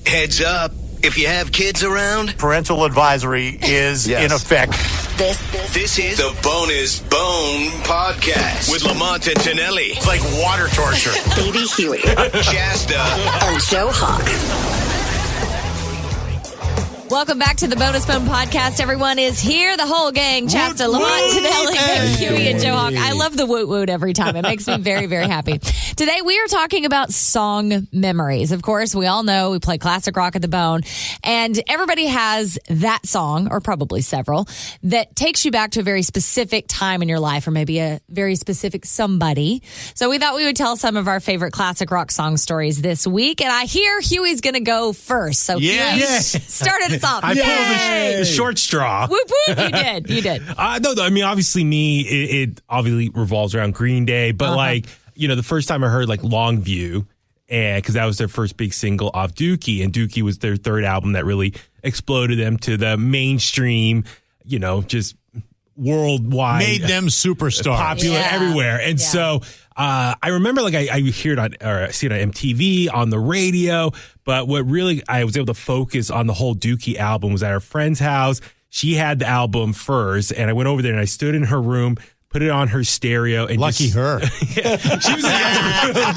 Heads up. If you have kids around, parental advisory is in effect. This is the Bonus Bone Podcast with Lamont and Tonelli. It's like water torture. Baby Huey. Shasta. And Joe Hawk. Welcome back to the Bonus Bone Podcast. Everyone is here. The whole gang. Chasta, Lamont, Tonelli, Huey and Joe Hawk. I love the woot-woot every time. It makes me very, very happy. Today, we are talking about song memories. Of course, we all know we play classic rock at the Bone. And everybody has that song, or probably several, that takes you back to a very specific time in your life, or maybe a very specific somebody. So we thought we would tell some of our favorite classic rock song stories this week. And I hear Huey's going to go first. So Huey, start it off. I pulled the short straw. Whoop, whoop. You did. No, I mean, obviously it obviously revolves around Green Day, but the first time I heard like Longview, and because that was their first big single off Dookie, and Dookie was their third album that really exploded them to the mainstream, just worldwide. Made them superstars. Popular everywhere. And so I remember I hear it on, or see it on MTV, on the radio, but what really I was able to focus on the whole Dookie album was at our friend's house. She had the album first, and I went over there and I stood in her room, put it on her stereo. And Lucky her. She was in the other room.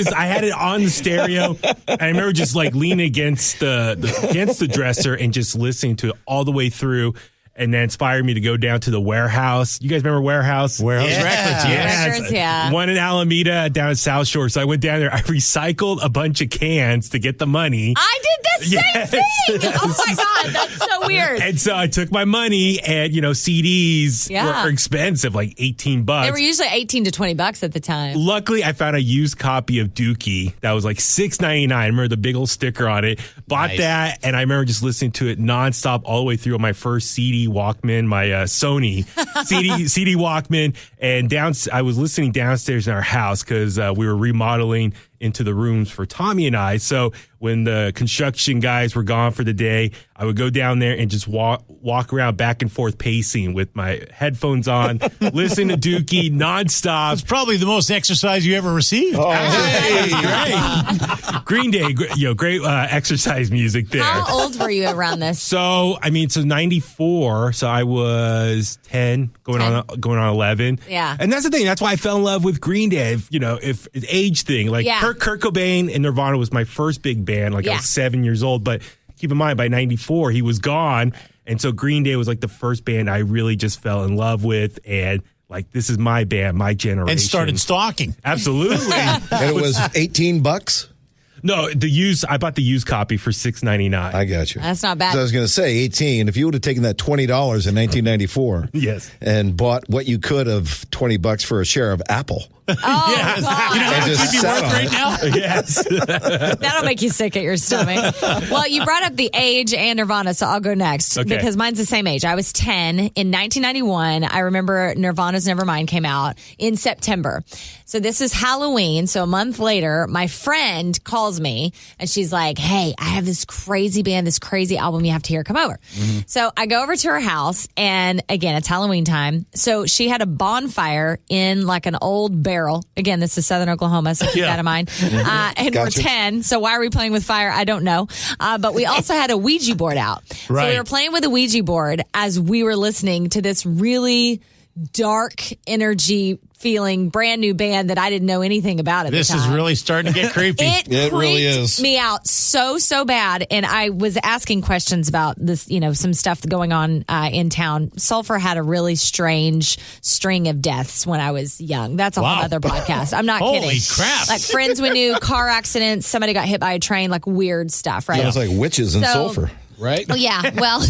So I had it on the stereo. And I remember just like leaning against the dresser and just listening to it all the way through. And that inspired me to go down to the Warehouse. You guys remember Warehouse? Warehouse Records, Records, yeah. One in Alameda, down at South Shore. So I went down there. I recycled a bunch of cans to get the money. I did the same thing. Oh, my God. That's so weird. And so I took my money, and, CDs were expensive, like $18. They were usually $18 to $20 at the time. Luckily, I found a used copy of Dookie that was like $6.99. I remember the big old sticker on it. Bought that, and I remember just listening to it nonstop all the way through on my first CD Walkman, my Sony CD Walkman, and I was listening downstairs in our house because we were remodeling into the rooms for Tommy and I. So when the construction guys were gone for the day, I would go down there and just walk around back and forth pacing with my headphones on, listening to Dookie nonstop. It's probably the most exercise you ever received. Oh, hey, great. Green Day, great exercise music there. How old were you around this? So 94. So I was 10, going on 11. Yeah. And that's the thing. That's why I fell in love with Green Day. If it's age thing, Kurt Cobain and Nirvana was my first big band. I was 7 years old, but keep in mind, by 94, he was gone. And so Green Day was like the first band I really just fell in love with. And this is my band, my generation. And started stalking. Absolutely. And it was $18? No, I bought the used copy for $6.99. I got you. That's not bad. So I was going to say 18. If you would have taken that $20 in 1994, yes, and bought what you could of $20 for a share of Apple. Oh, yes. God. You know how much you'd be worth right now? Yes. That'll make you sick at your stomach. Well, you brought up the age and Nirvana, so I'll go next because mine's the same age. I was 10 in 1991. I remember Nirvana's Nevermind came out in September. So this is Halloween. So a month later, my friend calls me and she's like, hey, I have this crazy band, this crazy album you have to hear. Come over. Mm-hmm. So I go over to her house, and again, it's Halloween time. So she had a bonfire in an old barrel. Again, this is Southern Oklahoma, so keep that in mind. And we're 10, so why are we playing with fire? I don't know. But we also had a Ouija board out. Right. So we were playing with a Ouija board as we were listening to this really dark energy feeling brand new band that I didn't know anything about at the time. This is really starting to get creepy. It really is. freaked me out so bad. And I was asking questions about this, some stuff going on in town. Sulphur had a really strange string of deaths when I was young. That's a whole other podcast. I'm not kidding. Holy crap. Friends we knew, car accidents, somebody got hit by a train, weird stuff, right? Sounds like witches and sulfur. Right? Yeah, well.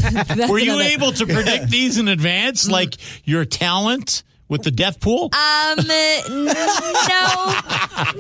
Were you able to predict these in advance, like your talent with the death pool? No.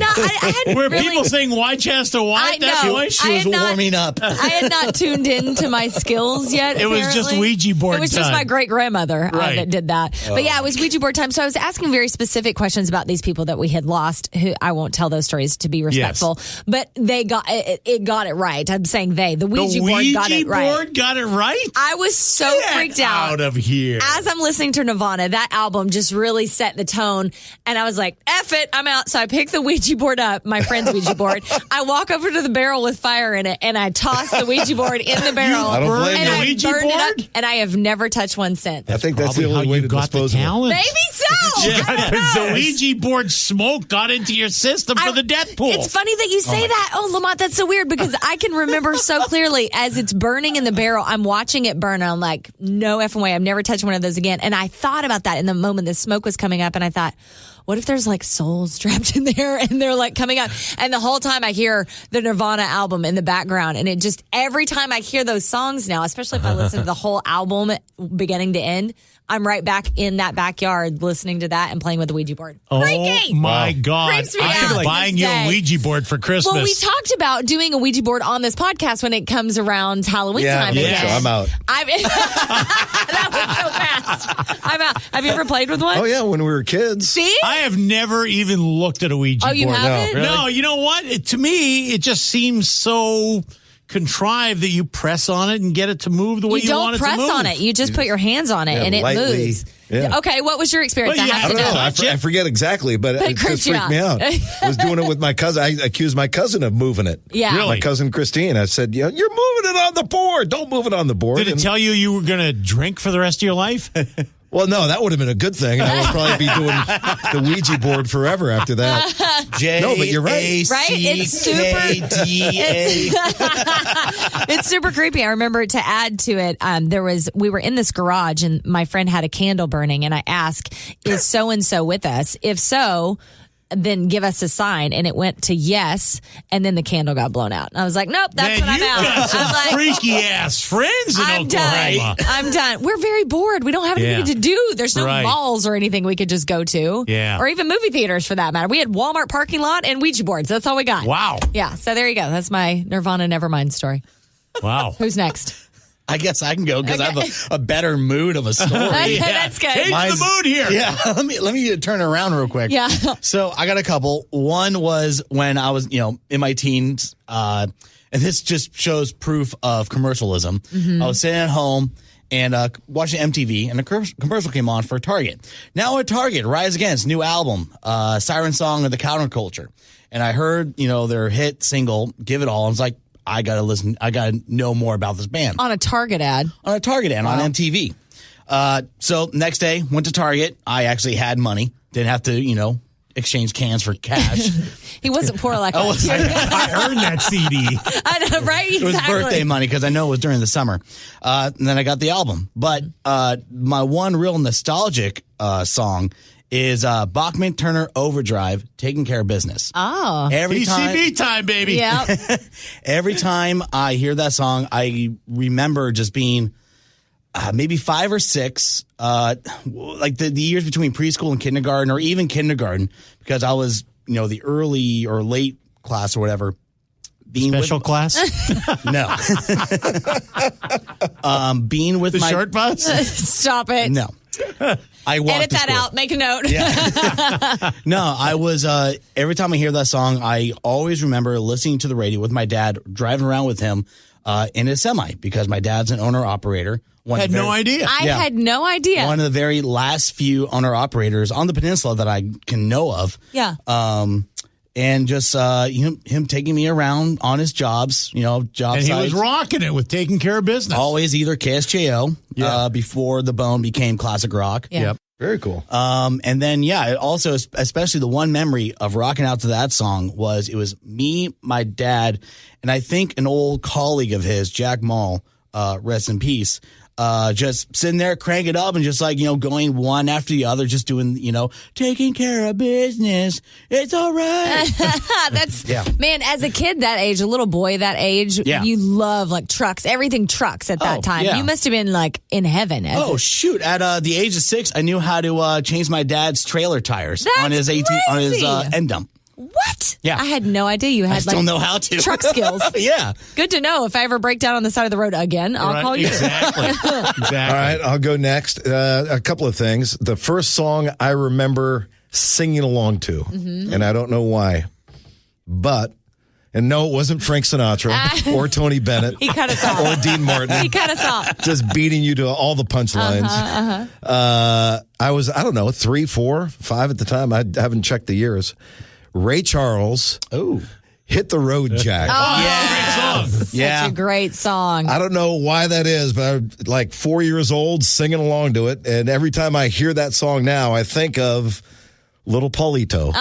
I hadn't Were really, people saying, why Chasta, why that voice? She was warming up. I had not tuned into my skills yet. It was just Ouija board time. It was just my great-grandmother that did that. Oh. But yeah, it was Ouija board time. So I was asking very specific questions about these people that we had lost. Who I won't tell those stories to be respectful. Yes. But they got it right. I'm saying the Ouija board got it right. The Ouija board got it right? I was so freaked out. Out of here. As I'm listening to Nirvana, that album just really set the tone. And I was like, F it, I'm out. So I picked the Ouija board up, my friend's Ouija board. I walk over to the barrel with fire in it, and I toss the Ouija board in the barrel. I don't blame and you. I Ouija burned it board? up, and I have never touched one since. I think that's the Probably only how way you to got the dispose of it. talent. Maybe so. Yeah, I don't because know. the Ouija board smoke got into your system for the death pool. It's funny that you say that. Oh, Lamont, that's so weird because I can remember so clearly as it's burning in the barrel, I'm watching it burn. And I'm like, no effing way. I've never touched one of those again. And I thought about that in the moment the smoke was coming up, and I thought, what if there's like souls trapped in there and they're like coming up? And the whole time I hear the Nirvana album in the background. And it just, every time I hear those songs now, especially if I listen to the whole album beginning to end, I'm right back in that backyard listening to that and playing with the Ouija board. Freaky! Oh my God. Creeps me I'm out buying this you a day. Ouija board for Christmas. Well, we talked about doing a Ouija board on this podcast when it comes around Halloween time yeah, again. so I'm out. That was so fast. I'm out. Have you ever played with one? Oh, yeah, when we were kids. See? I have never even looked at a Ouija Oh, board. you haven't? No, you know what? To me, it just seems so contrived that you press on it and get it to move the way you, want don't it press to move. on it. You just put your hands on it Yeah, and it lightly. moves. Yeah. Okay, what was your experience? Well, I you have I to don't know. know. Touch it. I forget exactly, but But it it creeps just you freaked me out. out. I was doing it with my cousin. I accused my cousin of moving it. Yeah. Really? My cousin Christine. I said, you're moving it on the board. Don't move it on the board. Did it And- tell you were going to drink for the rest of your life? Well, no, that would have been a good thing. And I would probably be doing the Ouija board forever after that. No, but you're right. Right? It's super. It's super creepy. I remember to add to it, we were in this garage and my friend had a candle burning, and I asked, is so and so with us? If so, then give us a sign. And it went to yes, and then the candle got blown out. And I was like, nope, that's Man, what I'm you've out. got some I'm like, freaky ass friends in I'm Oklahoma. done. I'm done. We're very bored. We don't have anything Yeah. to do. There's no Right. malls or anything we could just go to. Yeah. Or even movie theaters for that matter. We had Walmart parking lot and Ouija boards. That's all we got. Wow. Yeah. So there you go. That's my Nirvana Nevermind story. Wow. Who's next? I guess I can go because I have a better mood of a story. That's good. Change the mood here. Yeah, let me turn it around real quick. Yeah. So I got a couple. One was when I was, in my teens, and this just shows proof of commercialism. Mm-hmm. I was sitting at home and watching MTV, and a commercial came on for Target. Now at Target, Rise Against, new album, Siren Song of the Counterculture. And I heard, their hit single, Give It All. I was like, I gotta listen. I gotta know more about this band. On a Target ad. On a Target ad on MTV. So next day, went to Target. I actually had money. Didn't have to, exchange cans for cash. He wasn't poor like us. I earned that CD. I know, right? It was Exactly. birthday money because I know it was during the summer. And then I got the album. But my one real nostalgic song is Bachman Turner Overdrive, Taking Care of Business. Oh. Every PCB time, baby. Yeah. Every time I hear that song, I remember just being maybe 5 or 6, like the years between preschool and kindergarten, or even kindergarten, because I was, the early or late class or whatever. Being Special with, class? no. Being with The my short bus? Stop it. no. I walked Edit to that school. out. Make a note. No, I was, every time I hear that song, I always remember listening to the radio with my dad, driving around with him in his semi, because my dad's an owner-operator. Had no idea. I had no idea. One of the very last few owner-operators on the peninsula that I can know of. Yeah. And just him taking me around on his jobs, job And he sites. was rocking it with taking care of business. Always either KSJO before the Bone became classic rock. Yeah. Yep. Very cool. And then, it also, especially the one memory of rocking out to that song was, it was me, my dad, and I think an old colleague of his, Jack Mall, rest in peace, just sitting there, crank it up and just going one after the other, just doing, taking care of business. It's all right. Man, as a kid that age, a little boy that age, you love like trucks, everything trucks at that time. yeah. You must have been like in heaven. Shoot. At the age of 6, I knew how to change my dad's trailer tires That's on his on his crazy. end dump. What? Yeah. I had no idea you had I still know how to. truck skills. Yeah. Good to know. If I ever break down on the side of the road again, I'll Right, call you. Exactly. Exactly. All right, I'll go next. A couple of things. The first song I remember singing along to, and I don't know why, but And no, it wasn't Frank Sinatra or Tony Bennett. He kind of saw. Or Dean Martin. He kind of saw. Just beating you to all the punchlines. I was, I don't know, 3, 4, 5 at the time. I haven't checked the years. Ray Charles. Oh. Hit the Road, Jack. Such a great song. I don't know why that is, but I'm like 4 years old singing along to it. And every time I hear that song now, I think of Little Paulito.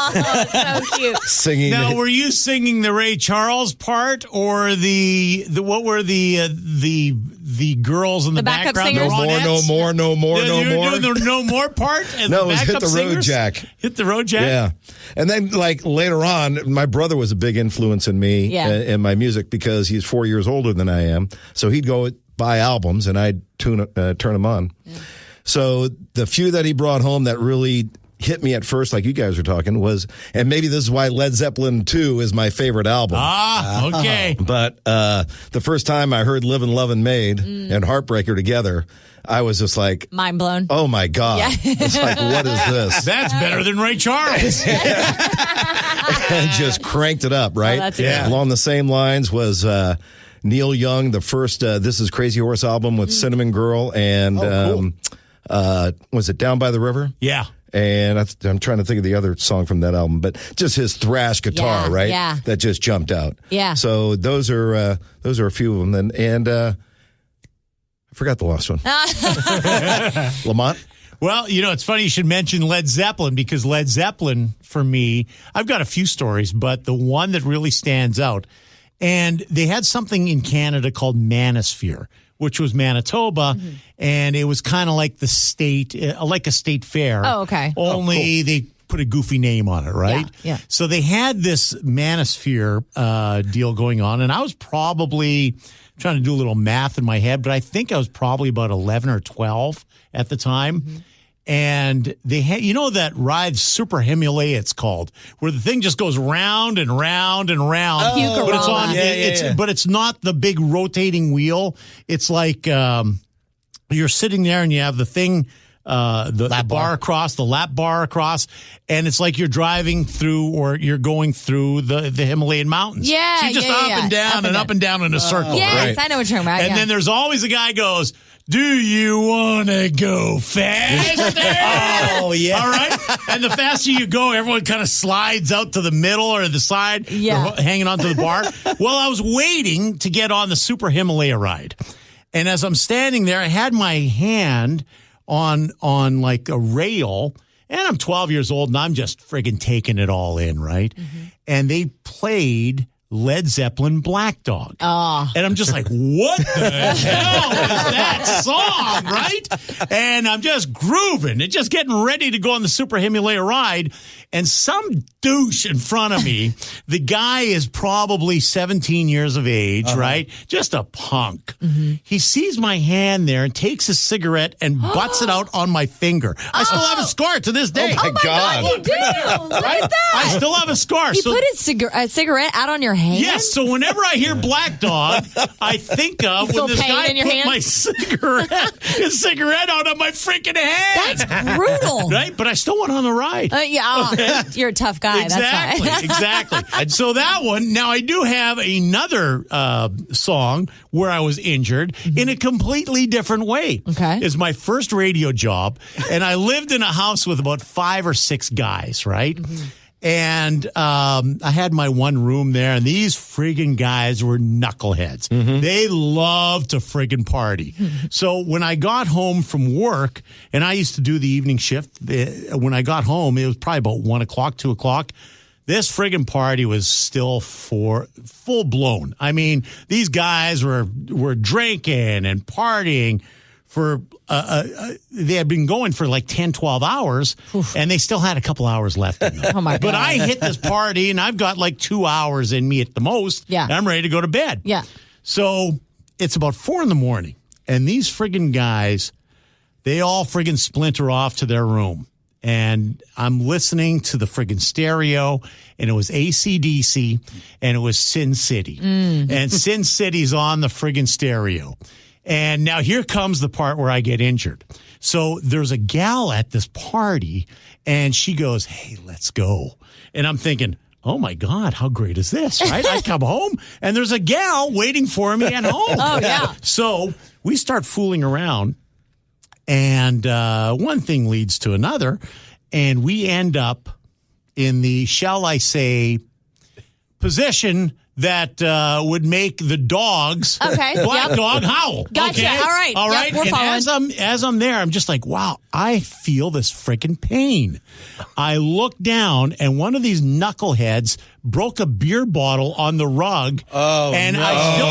So cute. Singing. Now, were you singing the Ray Charles part or the what were the girls in the backup background? singers? No more. You were doing the no more part? And No, the it was Hit backup the Road, singers? Jack. Hit the Road, Jack? Yeah. And then, like, later on, my brother was a big influence in me in my music because he's 4 years older than I am. So he'd go buy albums, and I'd turn them on. Yeah. So the few that he brought home that really hit me at first, like you guys were talking, was, and maybe this is why Led Zeppelin 2 is my favorite album. Okay. But the first time I heard Livin' Lovin' Made and Heartbreaker together, I was just like, mind blown. Oh my God. Yeah. It's like, what is this? That's better than Ray Charles. And just cranked it up, right? Oh, that's good. Along the same lines was Neil Young, the first This Is Crazy Horse album with Cinnamon Girl and cool. Was it Down by the River? Yeah. And I'm trying to think of the other song from that album, but just his thrash guitar, right? Yeah. That just jumped out. Yeah. So those are a few of them. And I forgot the last one. Lamont? Well, it's funny you should mention Led Zeppelin because Led Zeppelin, for me, I've got a few stories, but the one that really stands out, and they had something in Canada called Manosphere, which was Manitoba, and it was kind of like the state, like a state fair. Oh, okay. Only they put a goofy name on it, right? Yeah. So they had this Manosphere deal going on, and I was probably trying to do a little math in my head, but I think I was probably about 11 or 12 at the time. And they had, that ride Super Himalaya, it's called, where the thing just goes round and round and round. But it's on, but it's not the big rotating wheel. It's like you're sitting there and you have the thing, the bar across, the lap bar across, and it's like you're driving through or you're going through the Himalayan mountains. Yeah, so you're just up and down and up and down in a circle. Yes, right? I know what you're talking about. And then there's always a guy goes, do you want to go faster? Oh, yeah. All right. And the faster you go, everyone kind of slides out to the middle or the side, hanging onto the bar. Well, I was waiting to get on the Super Himalaya ride. And as I'm standing there, I had my hand on like a rail, and I'm 12 years old, and I'm just friggin' taking it all in, right? And they played Led Zeppelin Black Dog. And I'm just like, what the hell is that song, right? And I'm just grooving and just getting ready to go on the Super Himalaya ride. And some douche in front of me, the guy is probably 17 years of age, right? Just a punk. He sees my hand there and takes a cigarette and butts it out on my finger. I still have a scar to this day. Oh, my God. You do. Look at that. I still have a scar. He put his cigarette out on your hand? Yes, so whenever I hear Black Dog, I think of when this guy put my cigarette out on my freaking hand. That's brutal. Right? But I still went on the ride. You're a tough guy. Exactly, That's exactly. So that one, now I do have another song where I was injured in a completely different way. Okay. It's my first radio job, and I lived in a house with about 5 or 6 guys, right? And I had my one room there, and these friggin' guys were knuckleheads. They loved to friggin' party. So when I got home from work, and I used to do the evening shift, when I got home, it was probably about 1 o'clock, 2 o'clock. This friggin' party was still full blown. I mean, these guys were drinking and partying for they had been going for like 10, 12 hours, and they still had a couple hours left in them. Oh, my God. But I hit this party, and I've got like 2 hours in me at the most. Yeah. And I'm ready to go to bed. Yeah. So it's about 4 a.m, and these friggin' guys, they all friggin' splinter off to their room. And I'm listening to the friggin' stereo, and it was AC/DC, and it was Sin City. And Sin City's on the friggin' stereo. And now here comes the part where I get injured. So there's a gal at this party, and she goes, hey, let's go. And I'm thinking, oh my God, how great is this, right? I come home and there's a gal waiting for me at home. Oh, yeah. So we start fooling around, and one thing leads to another, and we end up in the, shall I say, position that would make the dogs, black dog, howl. Gotcha. Okay? All right. Yep, we're following. As I'm there, I'm just like, wow, I feel this freaking pain. I look down, and one of these knuckleheads broke a beer bottle on the rug. Oh, and no. I still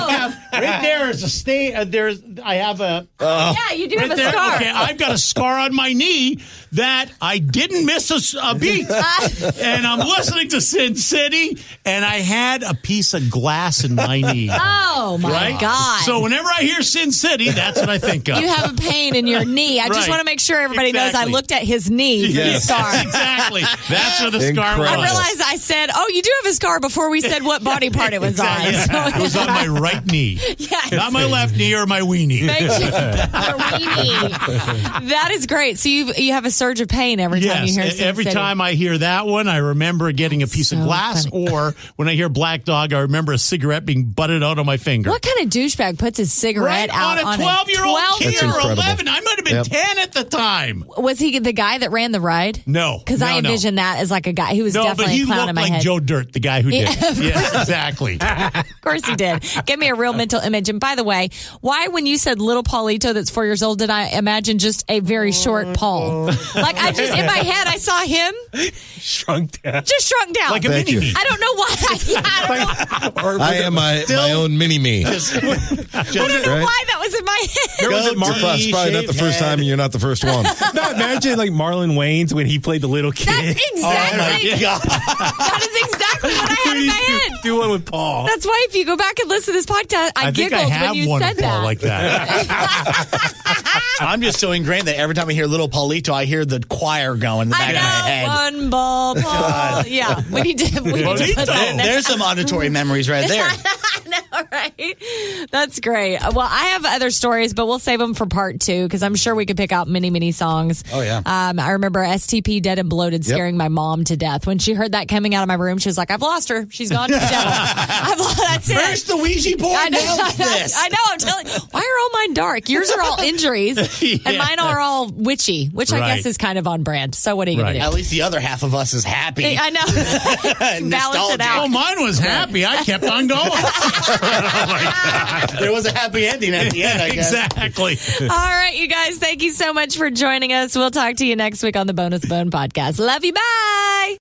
have right there is a stain. I have a. Yeah, you do have a there, scar. Okay, I've got a scar on my knee that I didn't miss a beat. And I'm listening to Sin City, and I had a piece of glass in my knee. Oh, my God. So whenever I hear Sin City, that's what I think of. You have a pain in your knee. I just want to make sure everybody knows I looked at his knee for the scar. Exactly. That's where the scar was. I realized I said, oh, you do have a scar before we said what body part it was on. So, it was on my right knee. Yes. Not my left knee or my weenie. That is great. So you have a surge of pain every time you hear Sin every City. time I hear that one, I remember getting a piece of glass, or when I hear Black Dog, I remember a cigarette being butted out of my finger. What kind of douchebag puts his cigarette out on a 12-year-old kid That's or incredible. 11? I might have been 10 at the time. Was he the guy that ran the ride? No. Because I envisioned that as like a guy. He was but definitely he a clown looked in my like head. Joe Dirt, the guy who did. Yes, exactly. Of course he did. Give me a real mental image. And by the way, why when you said little Paulito that's 4 years old, did I imagine just a very short Paul? Like I just, in my head, I saw him. Shrunk down. Just shrunk down. Like a Thank mini-me. you. I don't know why. I am my own mini-me. I don't know why that was in my head. Was it It's probably not the first time, and you're not the first one. No, imagine like Marlon Wayans when he played the little kid. That's exactly. That is exactly what I had in my head. Do one with Paul. That's why if you go back and listen to this podcast, I think giggled I have when you one said of Paul that. like that. I'm just so ingrained that every time I hear Little Paulito, I hear the choir going in the back of my head. One ball, Paul. Yeah, we need to put that in there. There's some auditory memories right there. I know, right? That's great. Well, I have other stories, but we'll save them for part 2 because I'm sure we could pick out many songs. Oh, yeah. I remember STP Dead and Bloated scaring my mom to death. When she heard that coming out of my room, she was like, I've lost her. She's gone to the devil. That's it. Where's the Ouija board? I know. What's this? I know. I'm telling you. Why are all mine dark? Yours are all injuries, and mine are all witchy, which I guess is kind of on brand. So what are you going to do? At least the other half of us is happy. I know. Balance it out. Oh, mine was happy. I kept on going. There was a happy ending at the end, I guess. Exactly. All right, you guys, thank you so much for joining us. We'll talk to you next week on the Bonus Bone Podcast. Love you. Bye.